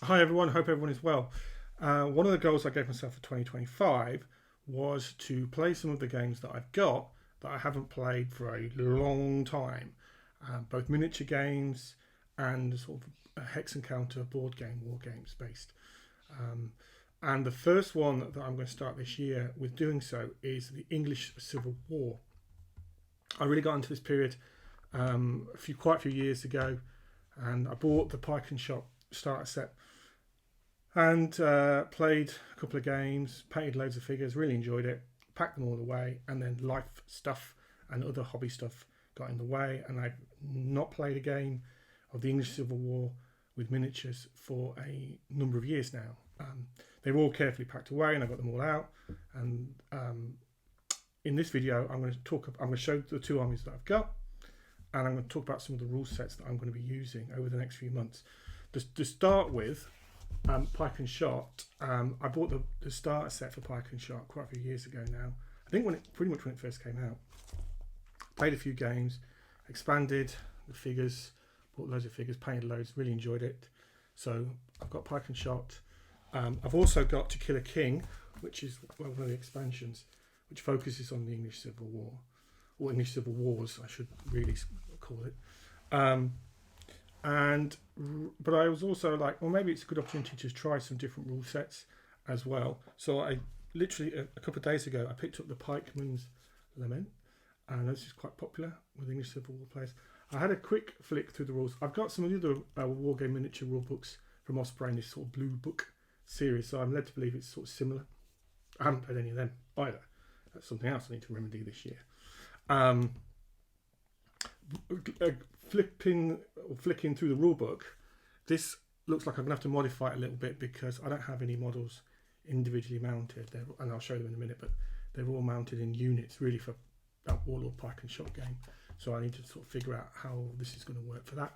Hi everyone, hope everyone is well. One of the goals I gave myself for 2025 was to play some of the games that I've got that I haven't played for a long time, both miniature games and sort of hex and counter board game, war games based. Um, and the first one that I'm going to start this year with doing so is the English Civil War. I really got into this period quite a few years ago, and I bought the Pike and Shot starter set and played a couple of games, painted loads of figures, really enjoyed it, packed them all away, and then life stuff and other hobby stuff got in the way, and I've not played a game of the English Civil War with miniatures for a number of years now. They were all carefully packed away, and I got them all out. And in this video, I'm going to show the two armies that I've got, and I'm going to talk about some of the rule sets that I'm going to be using over the next few months. To start with, Pike and Shot. I bought the starter set for Pike and Shot quite a few years ago now. I think pretty much when it first came out. Played a few games, expanded the figures, bought loads of figures, painted loads, really enjoyed it. So I've got Pike and Shot. I've also got To Kill a King, which is one of the expansions, which focuses on the English Civil War, or English Civil Wars, I should really call it. But I was also like, well, maybe it's a good opportunity to try some different rule sets as well. So I literally a couple of days ago I picked up the Pikeman's Lament, and this is quite popular with English Civil War players. I had a quick flick through the rules. I've got some of the other war game miniature rule books from Osprey in this sort of blue book series, so I'm led to believe it's sort of similar. I haven't played any of them either. That's something else I need to remedy this year. Flicking through the rule book, this looks like I'm gonna have to modify it a little bit because I don't have any models individually mounted. And I'll show them in a minute, but they're all mounted in units really for that Warlord Pike and Shot game. So I need to sort of figure out how this is going to work for that.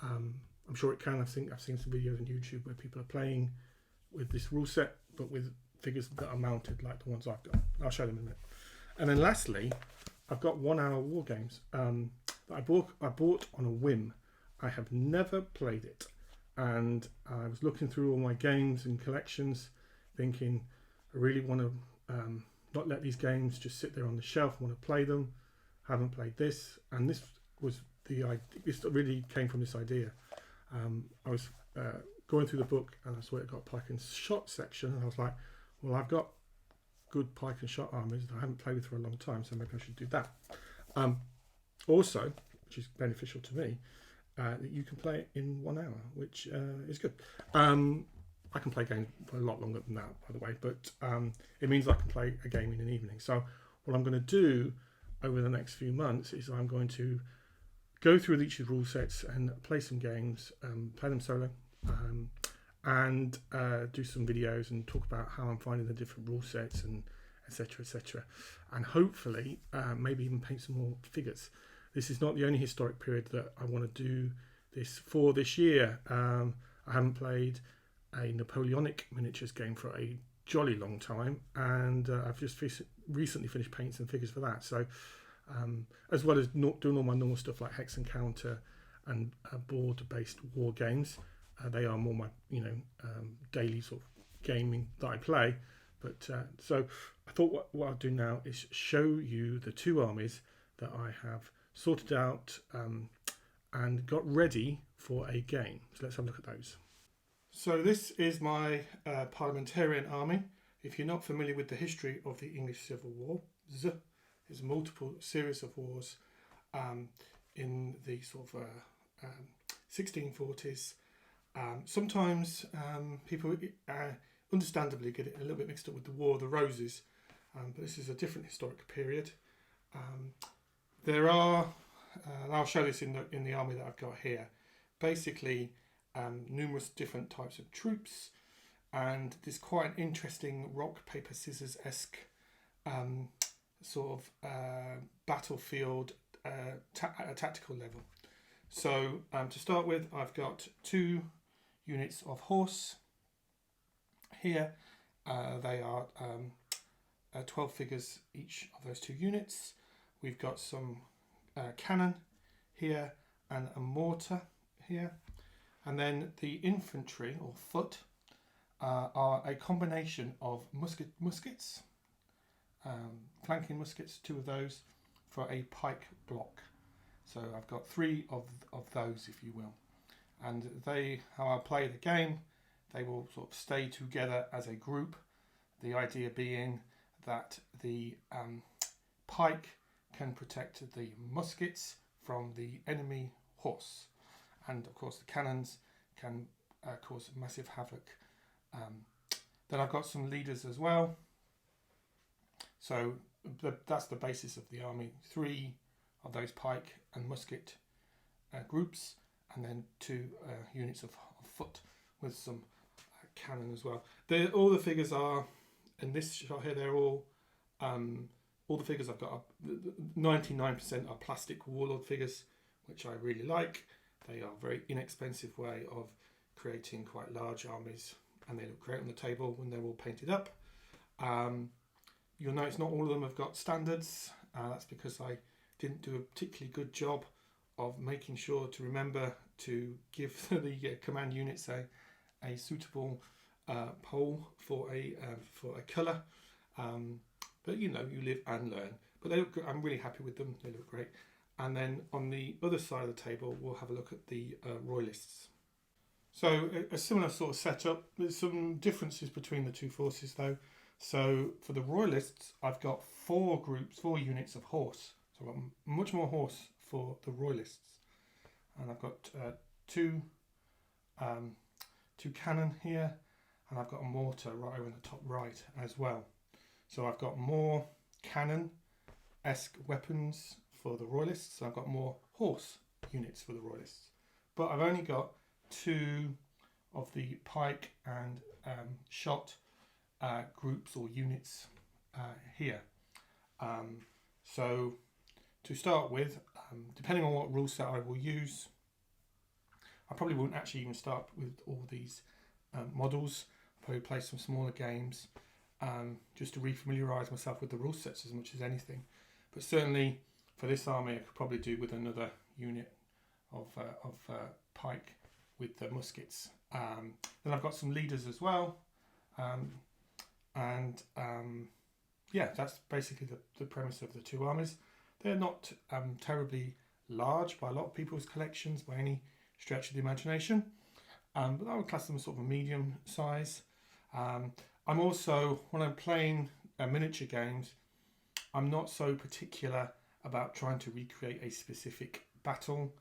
I'm sure it can. I've seen some videos on YouTube where people are playing with this rule set, but with figures that are mounted like the ones I've got. I'll show them in a minute. And then lastly, I've got 1 hour war games that I bought on a whim. I have never played it, and I was looking through all my games and collections, thinking I really want to not let these games just sit there on the shelf. I want to play them. Haven't played this, and this was the idea. This really came from this idea. I was going through the book, and I saw it got a Pike and Shot section, and I was like, well, I've got good Pike and Shot armies that I haven't played with for a long time, so maybe I should do that. Also, which is beneficial to me, that you can play it in 1 hour, which is good. I can play games for a lot longer than that, by the way, but it means I can play a game in an evening. So what I'm going to do over the next few months is I'm going to go through each of the rule sets and play some games, play them solo, and do some videos and talk about how I'm finding the different rule sets and etc. etc. And hopefully maybe even paint some more figures. This is not the only historic period that I want to do this for this year. I haven't played a Napoleonic miniatures game for a jolly long time, and I've just recently finished painting some figures for that. So as well as doing all my normal stuff like hex and counter and board-based war games, they are more my daily sort of gaming that I play. But so I thought what I'll do now is show you the two armies that I have sorted out and got ready for a game. So let's have a look at those. So this is my Parliamentarian army. If you're not familiar with the history of the English Civil War, there's multiple series of wars in the sort of 1640s. Sometimes people understandably get it a little bit mixed up with the War of the Roses, but this is a different historic period. There are, and I'll show this in the army that I've got here, basically numerous different types of troops, and there's quite an interesting rock, paper, scissors-esque sort of battlefield at a tactical level. So to start with, I've got 2 units of horse here. They are 12 figures each of those 2 units. We've got some cannon here and a mortar here. And then the infantry, or foot, are a combination of muskets, flanking muskets, 2 of those, for a pike block. So I've got 3 of those, if you will. And how I play the game, they will sort of stay together as a group. The idea being that the pike can protect the muskets from the enemy horse. And of course the cannons can cause massive havoc. Then I've got some leaders as well. So that's the basis of the army. 3 of those pike and musket groups, and then 2 units of foot with some cannon as well. All the figures are, in this shot here, they're all the figures I've got, 99% are plastic warlord figures, which I really like. They are a very inexpensive way of creating quite large armies, and they look great on the table when they're all painted up. You'll notice not all of them have got standards. That's because I didn't do a particularly good job of making sure to remember to give the command units a suitable pole for a colour. But you live and learn. But they look good. I'm really happy with them. They look great. And then on the other side of the table, we'll have a look at the Royalists. So a similar sort of setup. There's some differences between the 2 forces though. So for the Royalists, I've got 4 units of horse. So I've got much more horse for the Royalists. And I've got 2 cannon here, and I've got a mortar right over in the top right as well. So I've got more cannon-esque weapons for the Royalists. So I've got more horse units for the Royalists. But I've only got 2 of the pike and shot groups or units here. So to start with, depending on what rule set I will use, I probably won't actually even start with all these models. I'll probably play some smaller games just to refamiliarise myself with the rule sets as much as anything. But certainly for this army, I could probably do with another unit of pike with the muskets. Then I've got some leaders as well. Yeah, that's basically the premise of the 2 armies. They're not terribly large by a lot of people's collections by any stretch of the imagination, but I would class them as sort of a medium size. I'm also, when I'm playing miniature games, I'm not so particular about trying to recreate a specific battle.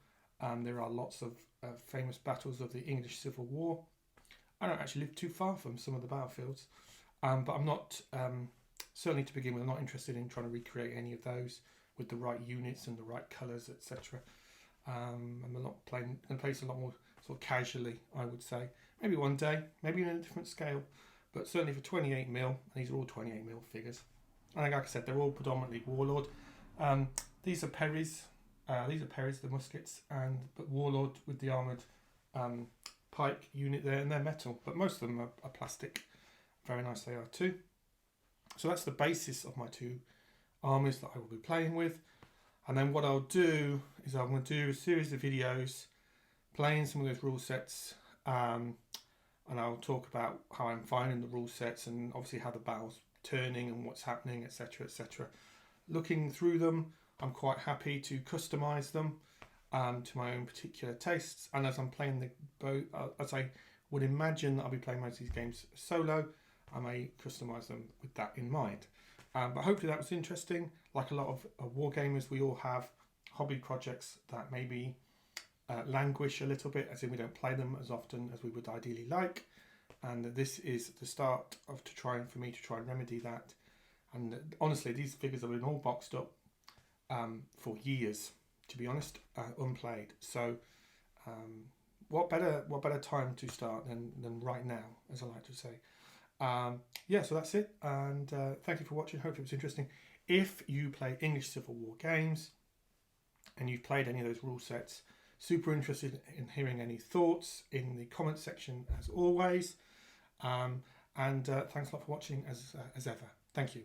There are lots of famous battles of the English Civil War. I don't actually live too far from some of the battlefields, but I'm not, certainly to begin with, I'm not interested in trying to recreate any of those with the right units and the right colours, etc. I'm not playing, and plays a lot more sort of casually, I would say. Maybe one day, maybe in a different scale, but certainly for 28mm, and these are all 28mm figures. And like I said, they're all predominantly warlord. These are Perrys, the muskets, but warlord with the armoured pike unit there, and they're metal, but most of them are plastic. Very nice they are too. So that's the basis of my 2 armies that I will be playing with. And then what I'll do is I'm going to do a series of videos playing some of those rule sets, and I'll talk about how I'm finding the rule sets and obviously how the battle's turning and what's happening, etc, etc. Looking through them, I'm quite happy to customize them to my own particular tastes, and as I'm playing as I would imagine that I'll be playing most of these games solo, I may customize them with that in mind. But hopefully that was interesting. Like a lot of war gamers, we all have hobby projects that maybe languish a little bit, as in we don't play them as often as we would ideally like. And this is the start for me to try and remedy that. And honestly, these figures have been all boxed up for years, to be honest, unplayed. So what better time to start than right now, as I like to say. Yeah, so that's it, and thank you for watching. Hope it was interesting. If you play English Civil War games and you've played any of those rule sets, super interested in hearing any thoughts in the comment section as always, and thanks a lot for watching as ever. Thank you.